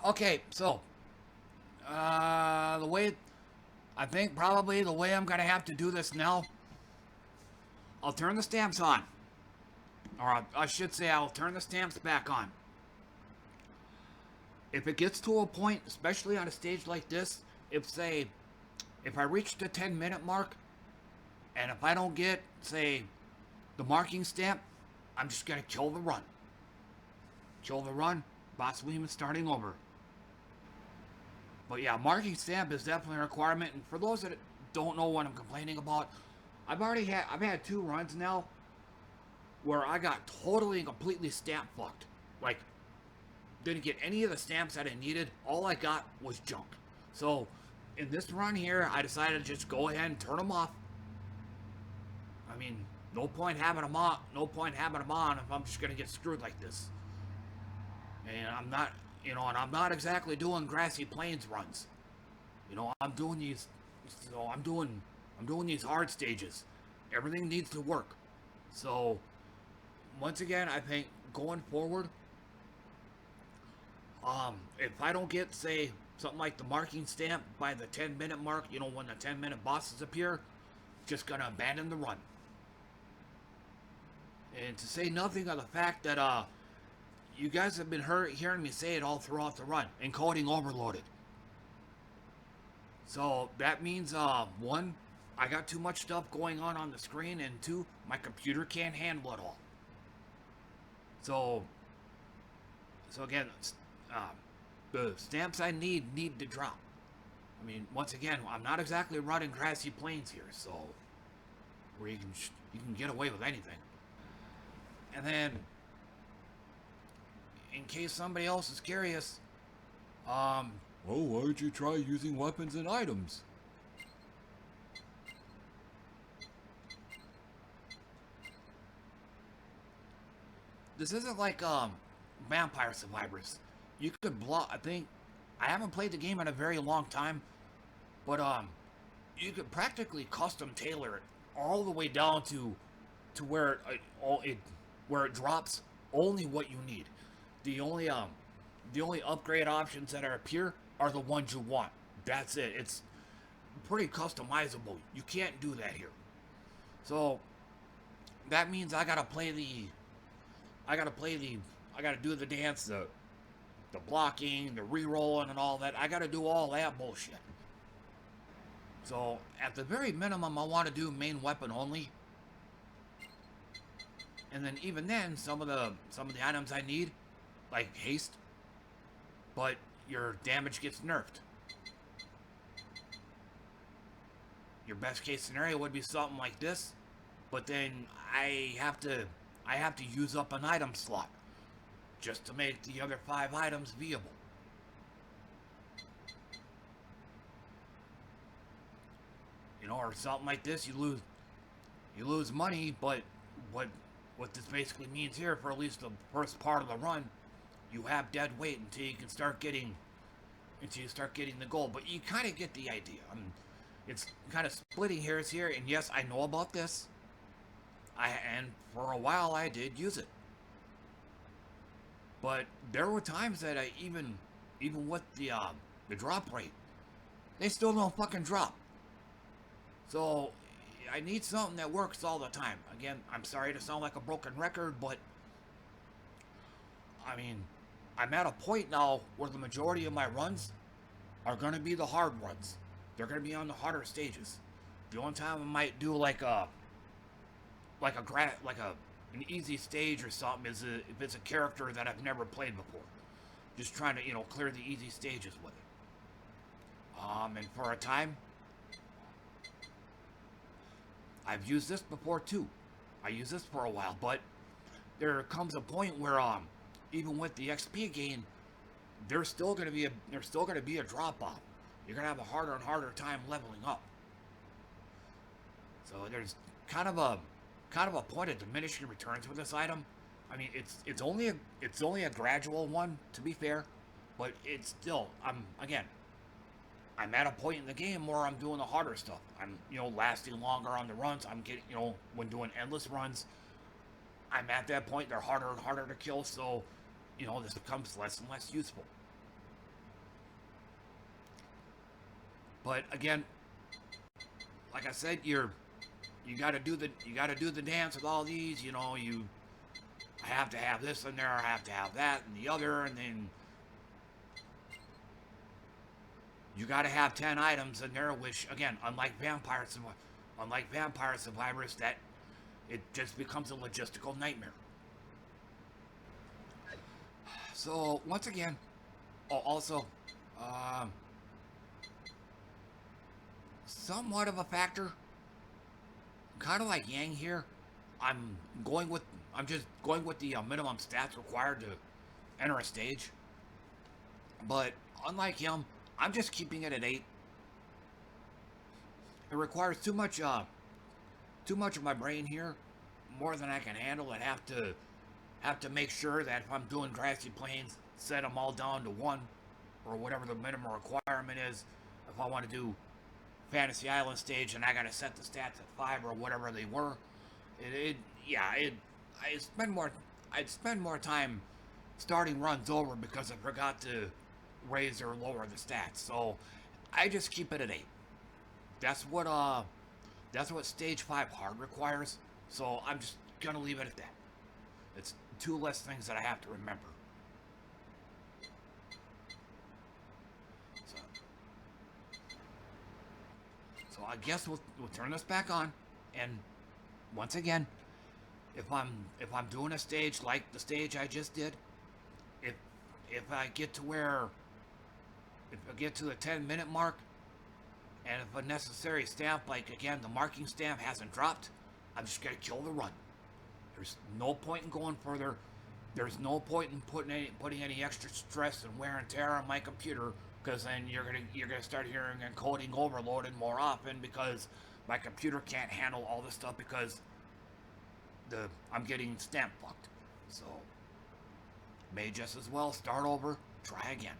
Okay, so the way I think probably the way I'm gonna have to do this now, I'll turn the stamps on, or I should say I'll turn the stamps back on. If it gets to a point, especially on a stage like this, if I reach the 10-minute mark, and if I don't get the marking stamp, I'm just gonna kill the run. Kill the run, possibly even starting over. But yeah, marking stamp is definitely a requirement. And for those that don't know what I'm complaining about, I've had two runs now where I got totally and completely stamp fucked. Like, didn't get any of the stamps that I needed. All I got was junk. So in this run here, I decided to just go ahead and turn them off. I mean, no point having them on. No point having them on if I'm just gonna get screwed like this. And I'm not, and I'm not exactly doing grassy plains runs. I'm doing these. So I'm doing these hard stages. Everything needs to work. So once again, I think going forward, if I don't get something like the marking stamp by the 10-minute mark, when the 10-minute bosses appear, just gonna abandon the run. And to say nothing of the fact that you guys have been hearing me say it all throughout the run, encoding overloaded. So that means one, I got too much stuff going on the screen, and two, my computer can't handle it all. So again, uh, the stamps I need to drop. I mean, once again, I'm not exactly running grassy plains here, so where you can get away with anything. And then, in case somebody else is curious, Well, why don't you try using weapons and items? this isn't like Vampire Survivors. You could block. I haven't played the game in a very long time, but you could practically custom tailor it all the way down to where it drops only what you need. The only um the only upgrade options that are appear are the ones you want. That's it. It's pretty customizable. You can't do that here. So that means I gotta play the I gotta do the dance, the blocking, the re-rolling and all that. I gotta do all that bullshit. So at the very minimum I wanna do main weapon only. And then even then some of the items I need, like haste, but your damage gets nerfed. Your best case scenario would be something like this, but then I have to I have to use up an item slot just to make the other 5 items viable. Or something like this, you lose money, but what what this basically means here for at least the first part of the run, you have dead weight until you start getting the gold. But you kind of get the idea. It's kind of splitting hairs here, and yes, I know about this. And for a while I did use it, but there were times that I even with the drop rate, they still don't fucking drop. So I need something that works all the time. Again, I'm sorry to sound like a broken record, but I mean, I'm at a point now where the majority of my runs are gonna be the hard runs. They're gonna be on the harder stages. The only time I might do like a an easy stage or something is if it's a character that I've never played before. Just trying to clear the easy stages with it. And for a time, I've used this before too. I used this for a while, but there comes a point where even with the XP gain, there's still gonna be a drop off. You're gonna have a harder and harder time leveling up. So there's kind of a kind of a point of diminishing returns with this item. I mean, it's only a gradual one, to be fair, but it's still I'm at a point in the game where I'm doing the harder stuff. I'm lasting longer on the runs. I'm getting when doing endless runs, I'm at that point. They're harder and harder to kill, so this becomes less and less useful. But again, like I said, you gotta do the dance with all these. You know, I have to have this in there. I have to have that and the other, and then you gotta have 10 items in there. Which again, unlike Vampire Survivors, that it just becomes a logistical nightmare. So once again, also, somewhat of a factor, kind of like Yang here. I'm just going with the minimum stats required to enter a stage. But unlike him, I'm just keeping it at 8. It requires too much of my brain here, more than I can handle. I have to make sure that if I'm doing grassy plains, set them all down to 1, or whatever the minimum requirement is. If I want to do Fantasy Island stage, and I gotta set the stats at 5 or whatever they were, I'd spend more time starting runs over because I forgot to raise or lower the stats. So I just keep it at 8. That's what stage 5 hard requires. So I'm just gonna leave it at that. It's 2 less things that I have to remember. So I guess we'll turn this back on, and once again, if I'm doing a stage like the stage I just did, if I get to the 10-minute mark, and if a necessary stamp, like again the marking stamp, hasn't dropped, I'm just gonna kill the run. There's no point in going further. There's no point in putting any extra stress and wear and tear on my computer, because then you're gonna start hearing encoding overloaded more often because my computer can't handle all this stuff because I'm getting stamp fucked. So may just as well start over, try again.